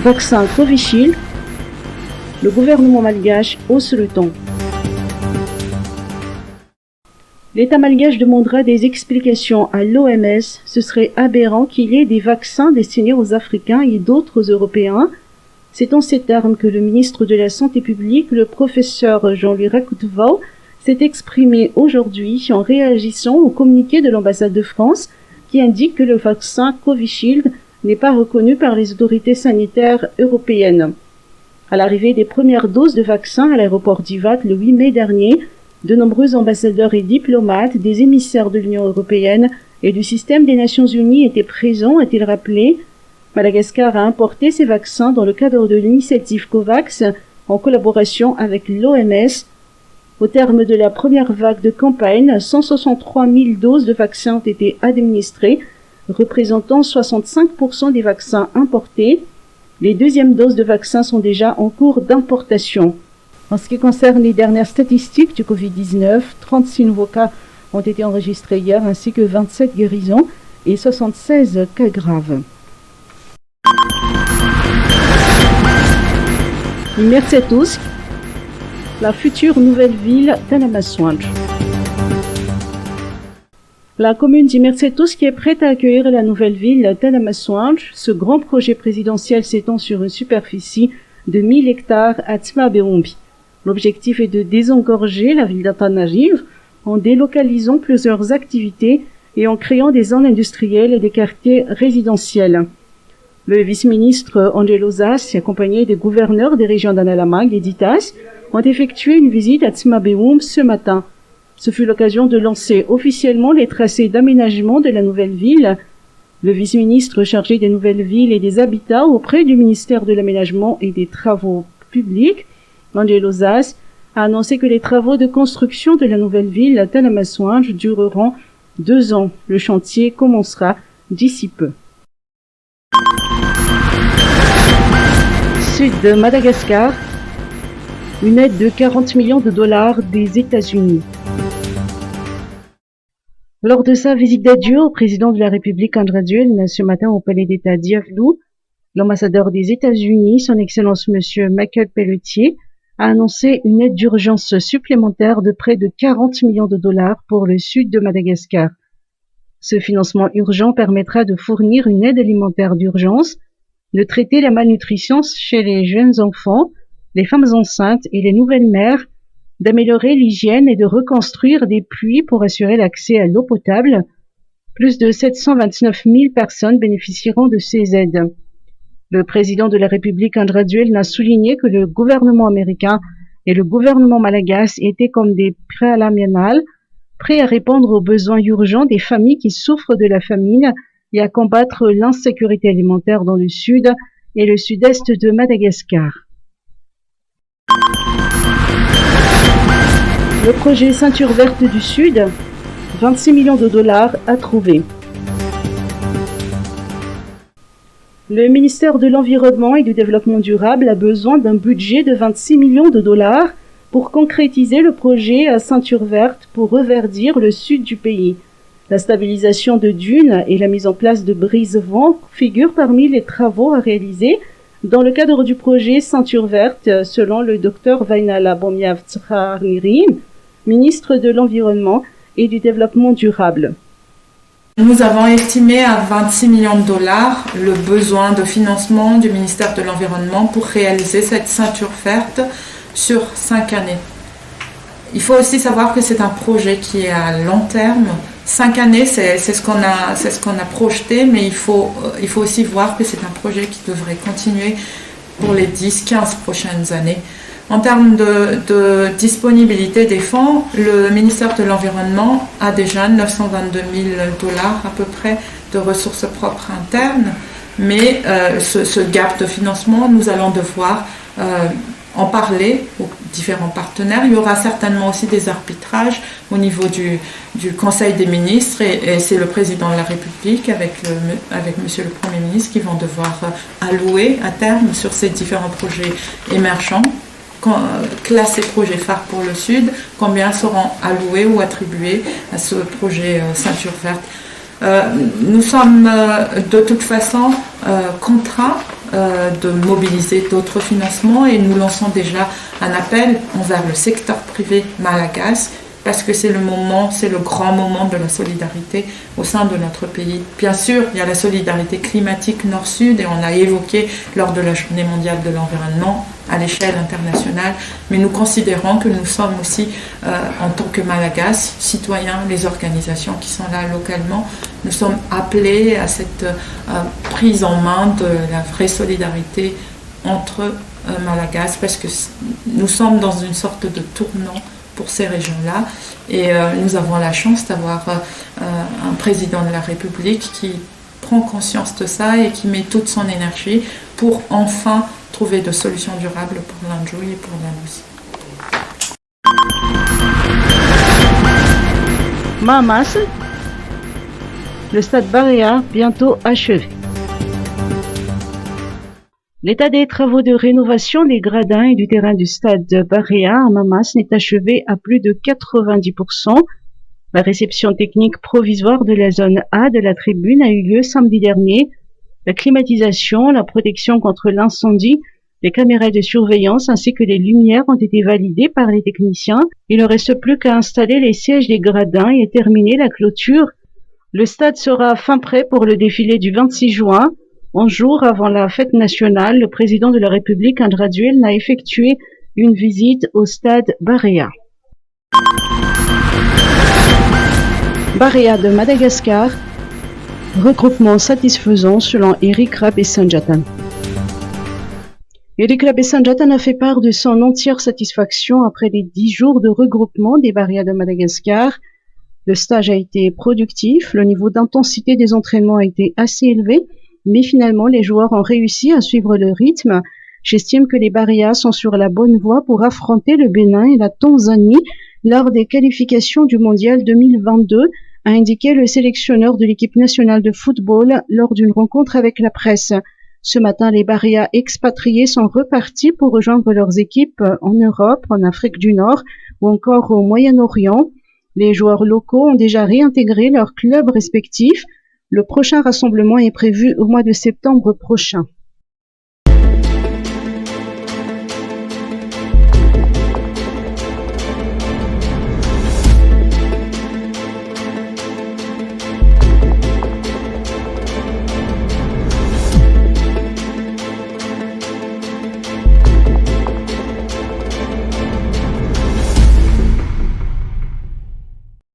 Vaccin Covishield, le gouvernement malgache hausse le ton. L'État malgache demandera des explications à l'OMS. Ce serait aberrant qu'il y ait des vaccins destinés aux Africains et d'autres Européens. C'est en ces termes que le ministre de la Santé publique, le professeur Jean-Louis Rakotovau, s'est exprimé aujourd'hui en réagissant au communiqué de l'ambassade de France qui indique que le vaccin Covishield n'est pas reconnu par les autorités sanitaires européennes. À l'arrivée des premières doses de vaccins à l'aéroport d'Ivat le 8 mai dernier, de nombreux ambassadeurs et diplomates, des émissaires de l'Union européenne et du système des Nations Unies étaient présents, a-t-il rappelé. Madagascar a importé ces vaccins dans le cadre de l'initiative COVAX en collaboration avec l'OMS. Au terme de la première vague de campagne, 163 000 doses de vaccins ont été administrées, représentant 65% des vaccins importés. Les deuxièmes doses de vaccins sont déjà en cours d'importation. En ce qui concerne les dernières statistiques du Covid-19, 36 nouveaux cas ont été enregistrés hier, ainsi que 27 guérisons et 76 cas graves. Mercetusk, la future nouvelle ville d'Anamasoandj. La commune d'Mercetusk est prête à accueillir la nouvelle ville d'Anamasoandj. Ce grand projet présidentiel s'étend sur une superficie de 1000 hectares à Tsmabeombi. L'objectif est de désengorger la ville d'Antananarivo en délocalisant plusieurs activités et en créant des zones industrielles et des quartiers résidentiels. Le vice-ministre Angelo Zassi, accompagné des gouverneurs des régions d'Analamag et d'Itas, ont effectué une visite à Tsmabeombi ce matin. Ce fut l'occasion de lancer officiellement les tracés d'aménagement de la nouvelle ville. Le vice-ministre chargé des nouvelles villes et des habitats auprès du ministère de l'Aménagement et des Travaux publics, Angelo Zassi, a annoncé que les travaux de construction de la nouvelle ville d'Anamasoandj dureront 2 ans. Le chantier commencera d'ici peu. Sud de Madagascar, une aide de 40 millions de dollars des États-Unis. Lors de sa visite d'adieu au président de la République André Duel ce matin au palais d'État d'Iavlou, l'ambassadeur des États-Unis, son Excellence Monsieur Michael Pelletier, a annoncé une aide d'urgence supplémentaire de près de 40 millions de dollars pour le sud de Madagascar. Ce financement urgent permettra de fournir une aide alimentaire d'urgence, de traiter la malnutrition chez les jeunes enfants, les femmes enceintes et les nouvelles mères, d'améliorer l'hygiène et de reconstruire des puits pour assurer l'accès à l'eau potable. Plus de 729 000 personnes bénéficieront de ces aides. Le président de la République André Duel a souligné que le gouvernement américain et le gouvernement malagasy étaient comme des préalaminales, prêts à répondre aux besoins urgents des familles qui souffrent de la famine et à combattre l'insécurité alimentaire dans le sud et le sud-est de Madagascar. Le projet Ceinture verte du Sud, 26 millions de dollars à trouver. Le ministère de l'Environnement et du Développement durable a besoin d'un budget de 26 millions de dollars pour concrétiser le projet Ceinture verte pour reverdir le sud du pays. La stabilisation de dunes et la mise en place de brise-vent figurent parmi les travaux à réaliser dans le cadre du projet Ceinture verte, selon le Dr Vainala Bomyav-Tsarnirin, ministre de l'Environnement et du Développement durable. Nous avons estimé à 26 millions de dollars le besoin de financement du ministère de l'Environnement pour réaliser cette ceinture verte sur 5 années. Il faut aussi savoir que c'est un projet qui est à long terme. 5 années, c'est ce qu'on a projeté, mais il faut aussi voir que c'est un projet qui devrait continuer pour les 10-15 prochaines années. En termes de disponibilité des fonds, le ministère de l'Environnement a déjà 922 000 dollars à peu près de ressources propres internes, mais ce gap de financement, nous allons devoir en parler aux différents partenaires. Il y aura certainement aussi des arbitrages au niveau du Conseil des ministres et c'est le président de la République avec monsieur le Premier ministre qui vont devoir allouer à terme sur ces différents projets émergents, classer projet phare pour le Sud, combien seront alloués ou attribués à ce projet Ceinture verte. Nous sommes de toute façon contraints de mobiliser d'autres financements et nous lançons déjà un appel envers le secteur privé malagasy parce que c'est le grand moment de la solidarité au sein de notre pays. Bien sûr, il y a la solidarité climatique nord-sud et on a évoqué lors de la Journée mondiale de l'environnement à l'échelle internationale, mais nous considérons que nous sommes aussi, en tant que Malagasy, citoyens, les organisations qui sont là localement, nous sommes appelés à cette prise en main de la vraie solidarité entre Malagasy parce que nous sommes dans une sorte de tournant pour ces régions-là et nous avons la chance d'avoir un président de la République qui prend conscience de ça et qui met toute son énergie pour enfin trouver de solutions durables pour l'Anjouï et pour la Russie. Mahamas, le stade Barea bientôt achevé. L'état des travaux de rénovation des gradins et du terrain du stade Barea à Mahamas n'est achevé à plus de 90%. La réception technique provisoire de la zone A de la tribune a eu lieu samedi dernier. La climatisation, la protection contre l'incendie, les caméras de surveillance ainsi que les lumières ont été validées par les techniciens. Il ne reste plus qu'à installer les sièges des gradins et terminer la clôture. Le stade sera fin prêt pour le défilé du 26 juin. 11 jours avant la fête nationale, le président de la République, André Rajoelina, a effectué une visite au stade Barea. Barea de Madagascar, regroupement satisfaisant selon Eric Rabessanjatan. Eric Rabessanjatan a fait part de son entière satisfaction après les 10 jours de regroupement des Barea de Madagascar. Le stage a été productif, le niveau d'intensité des entraînements a été assez élevé, mais finalement les joueurs ont réussi à suivre le rythme. J'estime que les Barea sont sur la bonne voie pour affronter le Bénin et la Tanzanie lors des qualifications du Mondial 2022, a indiqué le sélectionneur de l'équipe nationale de football lors d'une rencontre avec la presse. Ce matin, les Barea expatriés sont repartis pour rejoindre leurs équipes en Europe, en Afrique du Nord ou encore au Moyen-Orient. Les joueurs locaux ont déjà réintégré leurs clubs respectifs. Le prochain rassemblement est prévu au mois de septembre prochain.